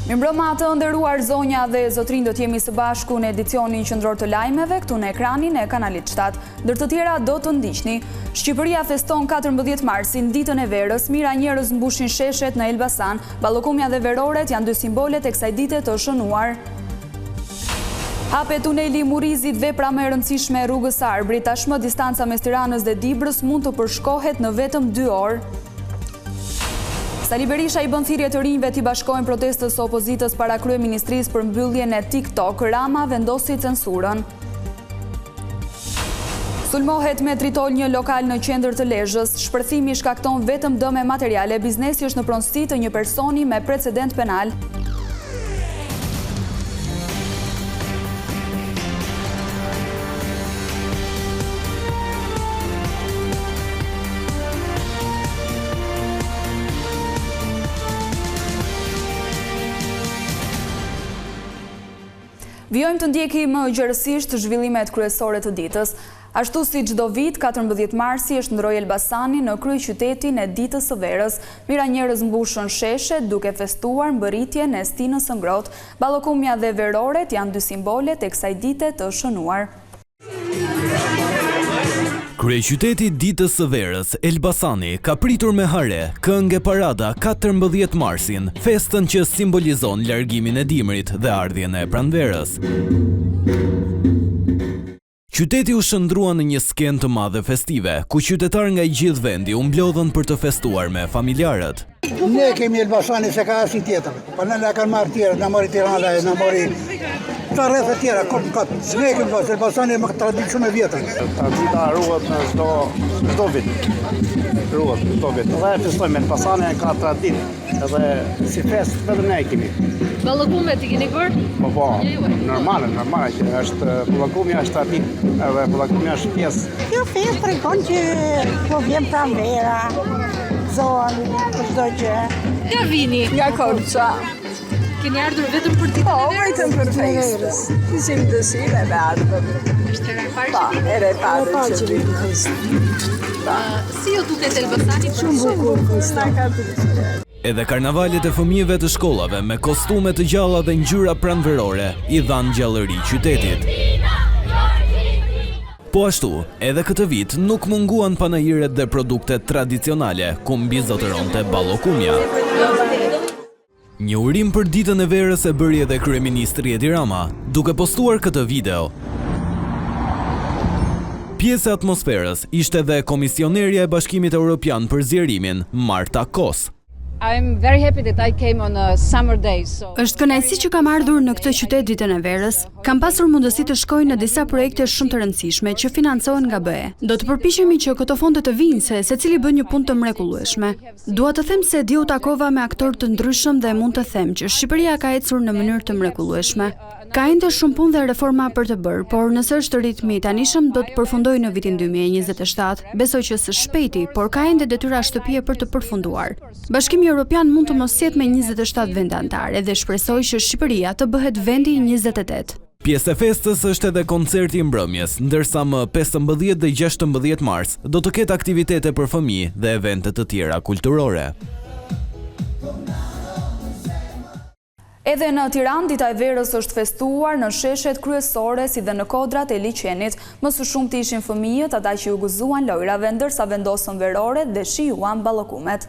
Mirëmbrëma të nderuar zonja dhe zotrin, do t'jemi së bashku në edicionin qendror të lajmeve këtu në ekranin e kanalit 7. Ndër të tjera do të ndiqni. Shqipëria feston 14 marsin, ditën e verës, mira njerëz mbushin sheshet në Elbasan, Ballokumja dhe Veroret janë dy simbolet e kësaj dite të shënuar. Hapet tuneli Murizit, vepra më e rëndësishme e rrugës Arbrit, tashmë distanca mes Tiranës dhe Dibrës mund të përshkohet në vetëm 2 orë. Sali Berisha i bën thirrje të rinjve t'i bashkojnë protestës së opozitës para kryeministrisë për mbylljen e TikTok. Rama vendosi censurën. Sulmohet me tritol një lokal në qendër të Lezhës. Shpërthimi shkakton vetëm dëme materiale. Biznesi është në pronësi të një personi me precedent penal. Vjojmë të ndjekim më gjërësisht zhvillimet kryesore të ditës. Ashtu si çdo vit, 14 marsi është ndroi Elbasani në kryeqytetin e ditës së verës. Mira njerëz mbushën sheshe duke festuar mbërritjen e stinës së ngrohtë. Ballokumja dhe Veroret janë dy simbolet e kësaj dite të shënuar. Kryeqyteti ditës së verës, Elbasani, ka pritur me hare, këngë e parada 14 marsin, festën që simbolizon largimin e dimrit dhe ardhjen e pranverës. Qyteti u shndrua në një skenë të madhe festive, ku qytetar nga i gjithë vendi u mblodhën për të festuar me familjarët. Ne kemi Elbasani se ka asnjë tjetër. Po ne na kanë marrë tjerë, na mori Tirana, na mori të rreth e tjera, kot. Ne kemi Elbasani me tradicion e vjetër. Tradita ruhet në çdo vit. Ruhet çdo vit. Dhe festojmë me Elbasani ka traditë, edhe si fest edhe ne kemi. Ballokumet i keni bërë? Po, normale që është ballokumja është traditë, edhe ballokumja është pjesë. Kjo fest tregon që po vjen pranvera, zonë, çdo gjë. Nga vini? Nga Korça. Keni ardhur vetëm për ditën e verës? Po, vetëm për verës. Ishim dëshirë me ardhur. Është e parë. Po, e parë që vjen fest. Si ju duket Elbasani? Shumë bukur. Edhe karnavalet e fëmijëve të shkollave me kostume të gjalla dhe ngjyra pranverore i dhanë gjallëri qytetit. Po ashtu, edhe këtë vit nuk munguan panajiret dhe produktet tradicionale, ku mbizotëronte ballokumja. Një urim për ditën e verës e bëri edhe kryeministri Edi Rama, duke postuar këtë video. Pjesë e atmosferës ishte edhe komisionerja e Bashkimit Evropian për zgjerimin, Marta Kos. I'm very happy that I came on a summer day. Është kënaqësi që kam ardhur në këtë qytet ditën e verës. Kam pasur mundësi të shkoj në disa projekte shumë të rëndësishme që financohen nga BE. Do të përpiqemi që këto fonde të vinë se secili bën një punë të mrekullueshme. Dua të them se u takova me aktorë të ndryshëm dhe mund të them që Shqipëria ka ecur në mënyrë të mrekullueshme. Ka ende shumë punë dhe reforma për të bërë, por nëse është ritmi i tanishëm do të përfundojë në vitin 2027. Besoj që së shpejti, por ka ende detyra shtëpie për të përfunduar. Bashkimi Evropian mund të mos jetë me 27 vende anëtare dhe shpresoj që Shqipëria të bëhet vendi i 28. Pjesë e festës është edhe koncerti i mbrëmjes, ndërsa më 15 dhe 16 mars do të ketë aktivitete për fëmijë dhe evente të tjera kulturore. Edhe në Tiranë, dita e verës është festuar në sheshet kryesore si dhe në kodrat e liçenit. Më së shumti ishin fëmijët, ata që u gëzuan lojrave, ndërsa vendosën Veroret dhe shijuan ballokumet.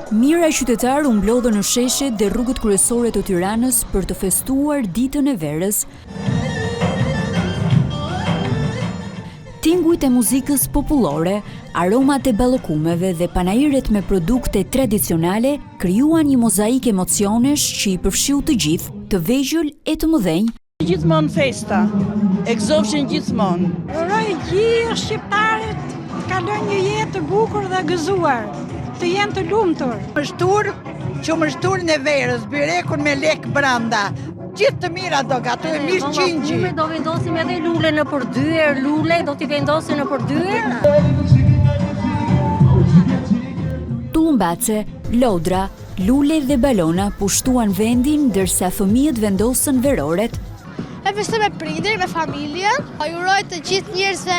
Mira qytetarë u mblodhën në sheshet dhe rrugët kryesore të Tiranës për të festuar ditën e verës. Tingujt e muzikës popullore, aromat e ballokumeve dhe panajiret me produkte tradicionale krijuan një mozaik emocionesh që i përfshiu të gjithë, të vegjël e të mëdhenj. Gjithmonë festa, e gëzofshin gjithmonë. Uroj gjithë shqiptarët të kalojnë një jetë të bukur dhe gëzuar, të jenë të lumtur. Qumështurën e verës, byrekun me lek branda. Gjithë të mira do gatoj, mirë qingji. Do vendosim edhe lule në përdyer, lule do t'i vendosin në përdyer. Tullumbace, lodra, lule dhe balona pushtuan vendin ndërsa fëmijët vendosën Veroret. E festoj me prindër, me familjen. Ju uroj të gjithë njerëzve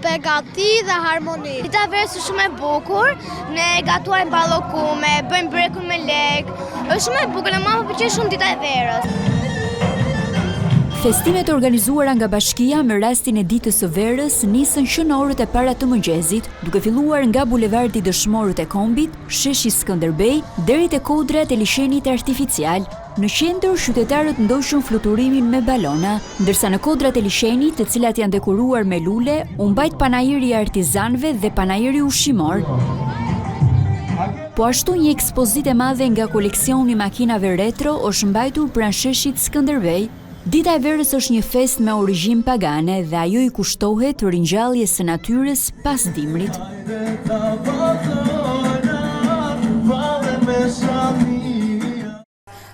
begati dhe harmoni. Dita e verës është shumë e bukur, ne gatuajmë ballokume, bëjmë brekun me lek, është shumë e bukur, më pëlqen shumë dita e verës. Festimet organizuara nga bashkia me rastin e ditës së verës nisën që në orët e para të mëngjesit, duke filluar nga bulevardi Dëshmorët e Kombit, sheshi Skënderbej, deri te kodrat e lishenit artificial. Në qendër, qytetarët ndoqën fluturimin me balona, ndërsa në kodrat e lishenit, të cilat janë dekoruar me lule, u mbajt panajiri i artizanëve dhe panajiri ushqimor. Po ashtu një ekspozitë e madhe nga koleksioni makinave retro është mbajtur pranë sheshit Skënderbej. Dita e verës është një fest me origjinë pagane dhe ajo i kushtohet ringjalljes së natyrës pas dimrit.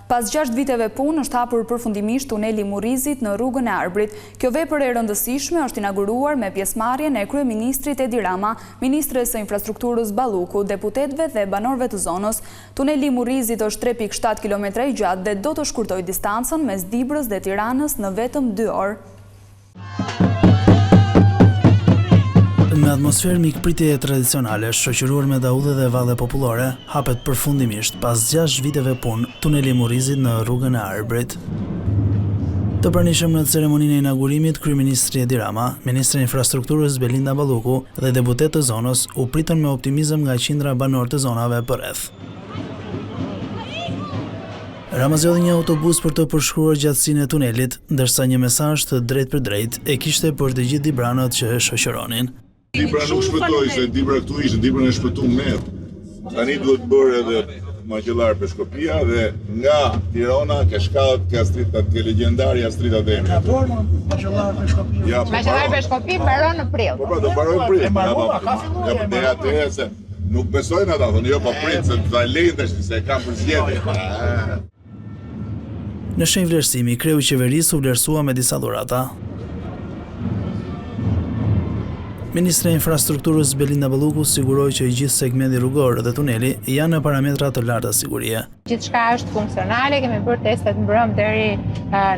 Pas 6 viteve punë është hapur përfundimisht tuneli Murrizit në rrugën e Arbrit. Kjo vepër e rëndësishme është inauguruar me pjesëmarrjen e kryeministrit Edi Rama, ministres së infrastrukturës Balluku, deputetëve dhe banorëve të zonës. Tuneli Murrizit është 3.7 km i gjatë dhe do të shkurtojë distancën mes Dibrës dhe Tiranës në vetëm 2 orë. Me atmosferë mikpritje tradicionale, shoqëruar me daudhe dhe valle popullore, hapet përfundimisht pas 6 viteve punë tuneli Murrizit në rrugën e Arbrit. Të pranishëm në ceremoninë e inaugurimit, kryeministri Edi Rama, ministri i infrastrukturës Belinda Balluku dhe deputetë të zonës u pritën me optimizëm nga qindra banor të zonave përreth. Rama zgjodhi një autobus për të përshkruar gjatësinë e tunelit, ndërsa një mesazh të drejtë për drejtë e kishte për të gjithë dibranët që e shoqëronin. Dibra nuk shpëtoi, se Dibra këtu ishte, Dibra ne shpëtuam ne. Tani duhet bërë edhe Maqellar Peshkopia dhe nga Tirana ke shkallët, ke strita, ke legjendarja strita dhe emri. Maqellar Peshkopia. Maqellar Peshkopi mbaron në prill. Po do mbaroj në prill. Ja po ne atë se nuk besojnë ata, thonë jo po prit se ta lejnë tash se e kanë për zgjedhje. Në shenjë vlerësimi, kreu i qeverisë u vlerësua me disa dhurata. Ministri i infrastrukturës Belinda Balluku siguroi që i gjithë segmenti rrugor dhe tuneli janë në parametra të larta sigurie. Gjithçka është funksionale, kemi bërë testet mbrëm deri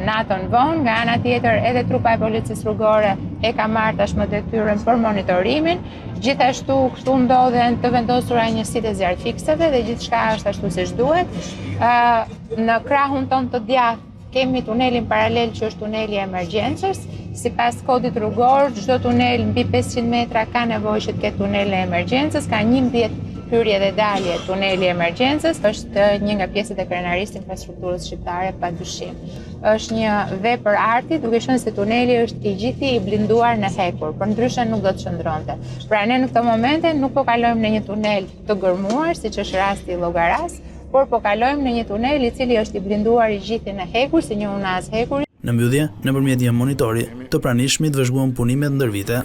natën vonë, nga ana tjetër edhe trupa e policisë rrugore e ka marrë tashmë detyrën për monitorimin. Gjithashtu këtu ndodhen të vendosura njësitë e zjarrfikseve dhe gjithçka është ashtu siç duhet. Në krahun tonë të djathtë kemi tunelin paralel që është tuneli e emergjencës. Sipas kodit rrugor, çdo tunel mbi 500 metra ka nevojë që të ketë tunel e emergjencës, ka 11 hyrje dhe dalje tuneli e emergjencës, është një nga pjesët e krenarisë të infrastrukturës shqiptare padyshim. Është një vepër arti, duke qenë se tuneli është i gjithë i blinduar në hekur, përndryshe nuk do të qëndronte. Pra ne në këto momente nuk po kalojmë në një tunel të gërmuar, siç është rasti i Llogaras, por po kalojmë në një tunel i cili është i blinduar i gjithë në hekur, si një unaz hekuri. Në mbyllje, nëpërmjet një monitori, të pranishmit vëzhguan punimet ndër vite.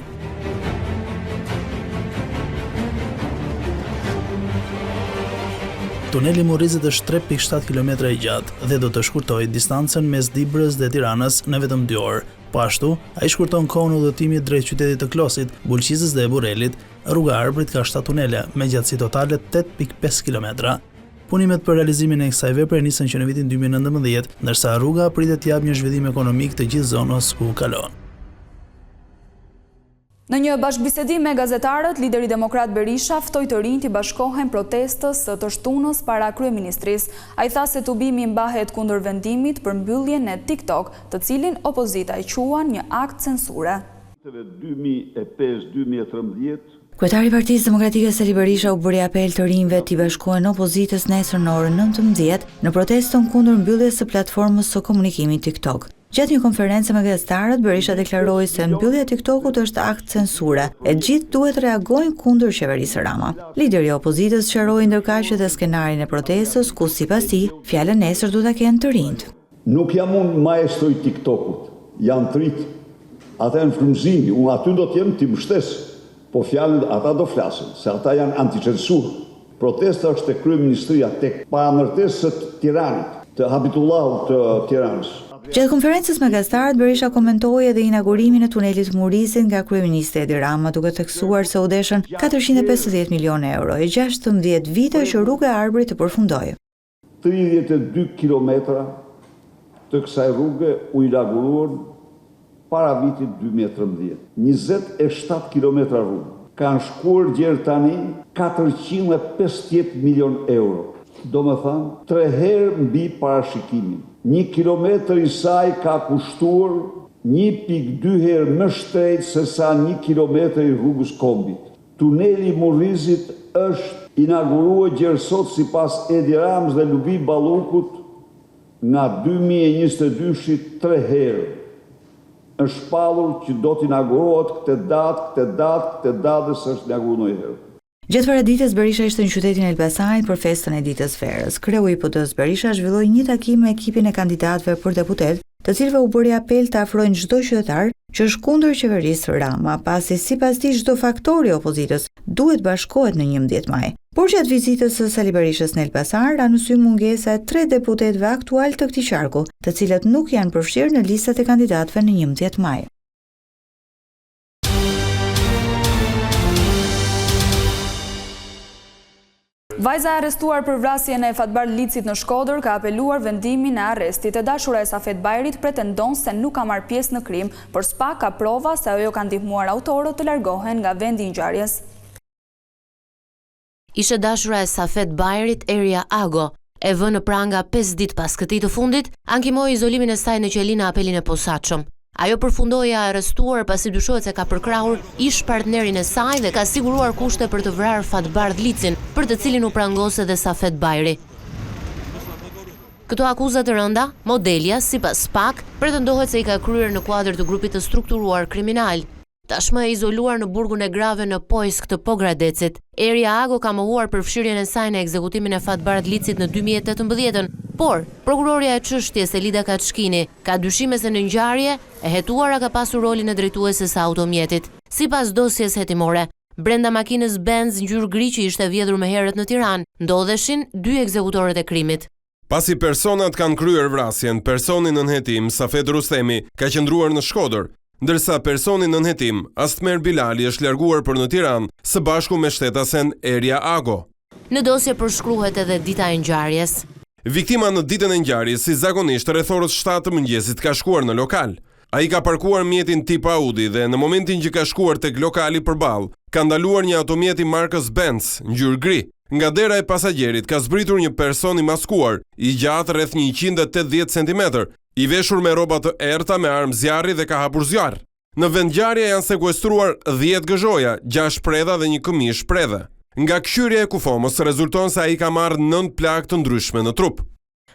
Tuneli Murrizit është 3.7 km i gjatë dhe do të shkurtojë distancën mes Dibrës dhe Tiranës në vetëm 2 orë. Po ashtu, ai shkurton kohën udhëtimit drejt qytetit të Klosit, Bulqizës dhe Burrelit. Rruga Arbrit ka 7 tunele me gjatësi totale 8.5 km. Punimet për realizimin e kësaj vepre nisën që në vitin 2019, ndërsa rruga pritet të japë një zhvillim ekonomik të gjithë zonës ku kalon. Në një bashkëbisedim me gazetarët, lideri demokrat Berisha ftoi të rinjt të bashkohen protestës së të shtunës para kryeministrisë. Ai tha se tubimi mbahet kundër vendimit për mbylljen e TikTok, të cilin opozita i quan një akt censure. 2005-2013 Kryetari i Partisë Demokratike Sali Berisha u bëri apel të rinjve të bashkohen opozitës nesër në orën 19 në protestën kundër mbylljes së platformës së komunikimit TikTok. Gjatë një konferencë me gazetarët, Berisha deklaroi se mbyllja e TikTokut është akt censure e gjithë duhet reagojnë kundër qeverisë Rama. Lideri i opozitës sqaroi ndërkaq edhe skenarin e protestës ku sipas tij fjalën nesër do ta kenë të rinjt. Nuk jam unë maestro i TikTokut, janë të rinjt. Ata janë frymëzimi, unë aty do të jem ti mbështes. Po fjalën ata do flasin, se ata janë anticensurë. Protesta është tek kryeministria, tek paanërtesët Tiranit, të Habitullahut të Tiranës. Gjatë konferencës me gazetarët, Berisha komentoi edhe inaugurimin e tunelit Murrizit nga kryeministri Edi Rama, duke theksuar se u deshën 450 milionë euro e 16 vite që rruga e Arbrit të përfundojë. 32 kilometra të kësaj rruge u inauguruan para vitit 2013. 27 kilometra rrugë. Kanë shkuar djerë tani 450 milion euro. Do me thanë, 3 herë mbi parashikimin. 1 kilometër i saj ka kushtuar 1,2 herë më shtrejt se sa 1 kilometër i rrugës kombit. Tuneli Morrizit është inauguruar gjerësot si pas Edi Rams dhe Lubi Ballukut nga 2022 3 herë. Është shpallur që do të inaugurohet këtë datë dhe s'është inauguruar ndonjëherë. Gjatë paraditës Berisha ishte në qytetin e Elbasanit për festën e ditës verës. Kreu i PD-s Berisha zhvilloi një takim me ekipin e kandidatëve për deputet, të cilëve u bëri apel të afrojnë çdo qytetar që është kundër qeverisë Rama, pasi sipas tij çdo faktor i opozitës duhet bashkohet në 11 maj. Por gjatë vizitës së Sali Berishës në Elbasan ra në sy mungesa e 3 deputetëve aktual të këtij qarku, të cilët nuk janë përfshirë në listat e kandidatëve në 11 maj. Vajza e arrestuar për vrasjen e Fatbar Licit në Shkodër ka apeluar vendimin e arrestit. E dashura e Safet Bajrit pretendon se nuk ka marrë pjesë në krim, por SPA ka prova se ajo ka ndihmuar autorët të largohen nga vendi i ngjarjes. Ishte dashura e Safet Bajrit, Eria Ago, e vënë në pranga 5 ditë pas këtij të fundit, ankimoi izolimin e saj në qeli në apelin e posaçëm. Ajo përfundoi e arrestuar pasi dyshohet se ka përkrahur ish partnerin e saj dhe ka siguruar kushte për të vrarë Fatbar Licin, për të cilin u prangos edhe Safet Bajri. Këto akuzat të rënda, modelja, sipas SPAK, pretendohet se i ka kryer në kuadër të grupit të strukturuar kriminal. Tashmë e izoluar në burgun e grave në Pojsk të Pogradecit. Eria Ago ka mohuar përfshirjen e saj në ekzekutimin e Fatbar Licit në 2018, por prokuroria e çështjes Elida Kaçkini ka dyshime se në ngjarje e hetuara ka pasur rolin e drejtueses së automjetit. Sipas dosjes hetimore, brenda makinës Benz ngjyrë gri që ishte vjedhur më herët në Tiranë, ndodheshin 2 ekzekutorët e krimit. Pasi personat kanë kryer vrasjen, personi nën hetim Safet Rustemi ka qëndruar në Shkodër, ndërsa personi nën hetim Astmer Bilali është larguar për në Tiranë së bashku me shtetasen Eria Ago. Në dosje përshkruhet edhe dita e ngjarjes. Viktima në ditën e ngjarjes, si zakonisht rreth orës 7 të mëngjesit ka shkuar në lokal. Ai ka parkuar mjetin tip Audi dhe në momentin që ka shkuar tek lokali përballë, ka ndaluar një automjeti markës Benz, ngjyrë gri. Nga dera e pasagjerit ka zbritur një person i maskuar, i gjatë rreth 180 cm, i veshur me rroba të errta me armë zjarri dhe ka hapur zjarr. Në vendngjarje janë sekuestruar 10 gëzhoja, 6 predha dhe një këmishë predhe. Nga këshyrja e kufomës rezulton se ai ka marrë 9 plagë të ndryshme në trup.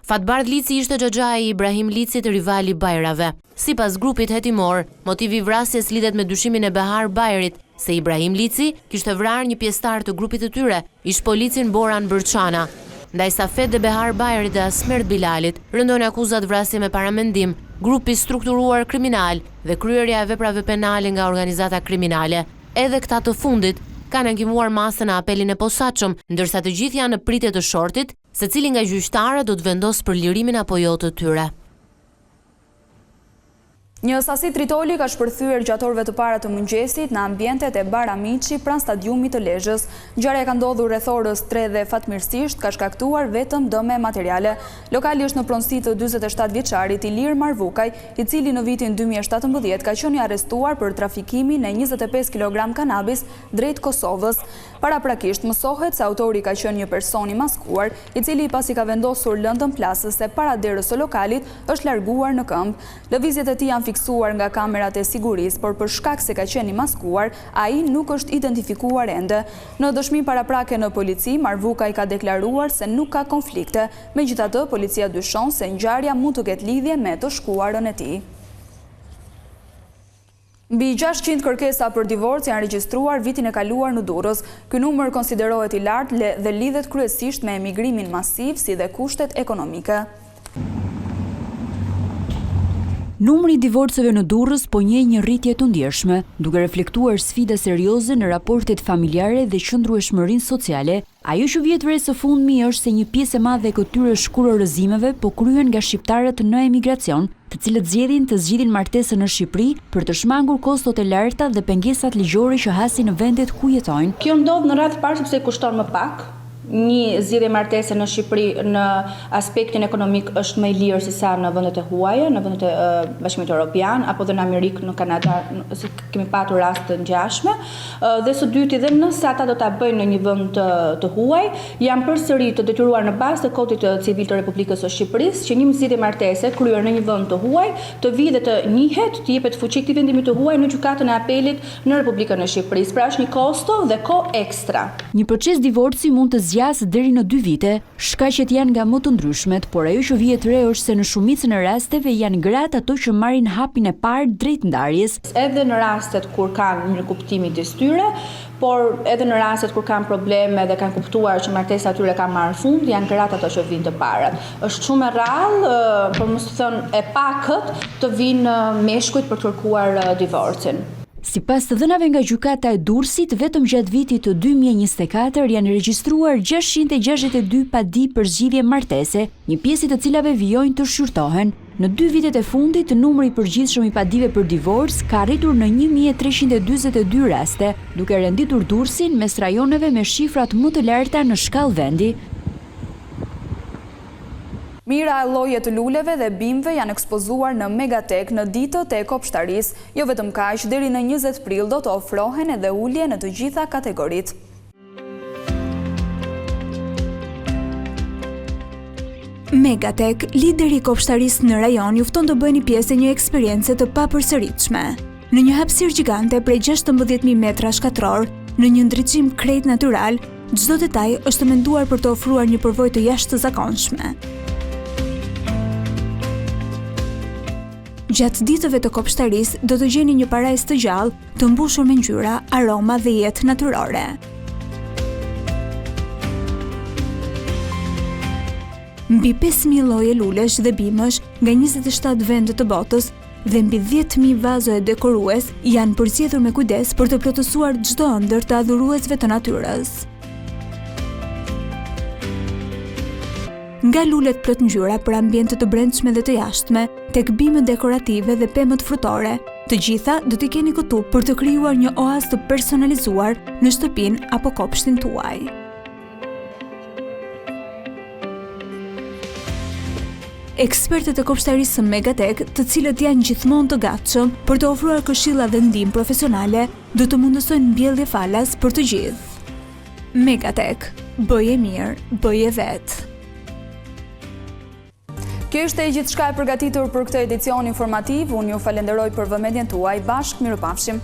Fatbar Lici ishte xhaxhai i Ibrahim Licit, rivali Bajrave. Sipas grupit hetimor, motivi i vrasjes lidhet me dyshimin e Behar Bajrit se Ibrahim Lici kishte vrarë një pjesëtar të grupit të tyre, ish policin Boran Bërçana. Ndaj Safet dhe Behar Bajrit dhe Asmert Bilalit rëndojnë akuzat vrasje me paramendim, grupi strukturuar kriminal dhe kryerja e veprave penale nga organizata kriminale. Edhe këta të fundit kanë ankimuar masën në apelin e posaçëm, ndërsa të gjithë janë në pritje të shortit, secili nga gjyqtarët do të vendosë për lirimin apo jo të tyre. Një sasi tritoli ka shpërthyer gjatorëve të para të mëngjesit në ambientet e Bar Amiçi pranë stadiumit të Lezhës. Ngjarja ka ndodhur rreth orës 3 dhe fatmirësisht ka shkaktuar vetëm dëme materiale. Lokali është në pronësi të 47 vjeçarit Ilir Marvukaj, i cili në vitin 2017 ka qenë arrestuar për trafikimin e 25 kg kanabis drejt Kosovës. Paraprakisht mësohet se autori ka qenë një person i maskuar, i cili pasi ka vendosur lëndën plasëse para derës së lokalit është larguar në këmbë. Lëvizjet e tij janë fiksuar nga kamerat e sigurisë, por për shkak se ka qenë i maskuar, ai nuk është identifikuar ende. Në dëshmi paraprake në polici, Marvukaj ka deklaruar se nuk ka konflikte. Megjithatë, policia dyshon se ngjarja mund të ketë lidhje me të shkuarën e tij. Mbi 600 kërkesa për divorc janë regjistruar vitin e kaluar në Durrës. Ky numër konsiderohet i lartë dhe lidhet kryesisht me emigrimin masiv si dhe kushtet ekonomike. Numri i divorceve në Durrës po njeh një rritje të ndjershme, duke reflektuar sfida serioze në raportet familjare dhe qëndrueshmërinë sociale. Ajo që vjet re së fundmi është se një pjesë e madhe e këtyre shkurorëzimeve po kryen nga shqiptarët në emigracion, të cilët zgjedhin të zgjidhin martesën në Shqipëri për të shmangur kostot e larta dhe pengesat ligjore që hasin në vendet ku jetojnë. Kjo ndodh në radhë parë sepse kushton më pak një zgjidhje martese në Shqipëri në aspektin ekonomik është më i lirë se sa në vendet e huaja, në vendet e Bashkimit Evropian apo dhe në Amerikë, në Kanada, si kemi patur rast të ngjashme. Dhe së dyti, dhe nëse ata do ta bëjnë në një vend të huaj, janë përsëri të detyruar në bazë të Kodit Civil të Republikës së Shqipërisë që një zgjidhje martese kryer në një vend të huaj të vijë dhe të njihet, të jepet fuqi këtij vendimi të huaj në gjykatën e apelit në Republikën e Shqipërisë. Pra është një kosto dhe kohë ekstra. Një proces divorci mund të zgjasë deri në 2 vite, shkaqet janë nga më të ndryshmet, por ajo që vihet re është se në shumicën e rasteve janë gratë ato që marrin hapin e parë drejt ndarjes. Edhe në rastet kur kanë një kuptim midis tyre, por edhe në rastet kur kanë probleme dhe kanë kuptuar që martesa e tyre ka marrë fund, janë gratë ato që vinë të parat. Është shumë e rrallë, por mos të thënë e pakët, të vinë meshkujt për të kërkuar divorcin. Sipas të dhënave nga gjykata e Durrësit, vetëm gjatë vitit të 2024 janë regjistruar 662 padi për zgjidhje martese, një pjesë të cilave vijojnë të shqyrtohen. Në 2 vitet e fundit, numri i përgjithshëm i padive për divorc ka arritur në 1342 raste, duke renditur Durrësin mes rajoneve me shifrat më të larta në shkallë vendi. Mira e lloje të luleve dhe bimëve janë ekspozuar në Megatek në ditët e kopshtarisë. Jo vetëm kaq, deri në 20 prill do të ofrohen edhe ulje në të gjitha kategoritë. Megatek, lideri i kopshtarisë në rajon, jufton të bëni pjesë e një eksperience të papërsëritshme. Në një hapësirë gjigante prej 16.000 metra shkatror, në një ndriçim krejt natyral, çdo detaj është menduar për të ofruar një përvojë të jashtëzakonshme. Gjatë ditëve të kopshtarisë do të gjeni një parajsë të gjallë, të mbushur me ngjyra, aroma dhe jetë natyrore. Mbi 5.000 lloje lulesh dhe bimësh nga 27 vende të botës dhe mbi 10.000 vazo e dekorues janë përzgjedhur me kujdes për të plotësuar çdo ëndër të adhuruesve të natyrës. Nga lulet plot ngjyra për ambiente të brendshme dhe të jashtme, tek bimët dekorative dhe pemët frutore, të gjitha do t'i keni këtu për të krijuar një oazë të personalizuar në shtëpinë apo kopshtin tuaj. Ekspertët e kopshtarisë së Megatek, të cilët janë gjithmonë të gatshëm për të ofruar këshilla dhe ndihmë profesionale, do të mundësojnë mbjellje falas për të gjithë. Megatek, bëje mirë, bëje vetë. Kjo ishte gjithçka e përgatitur për këtë edicion informativ. Unë ju falenderoj për vëmendjen tuaj. Bashkë mirupafshim.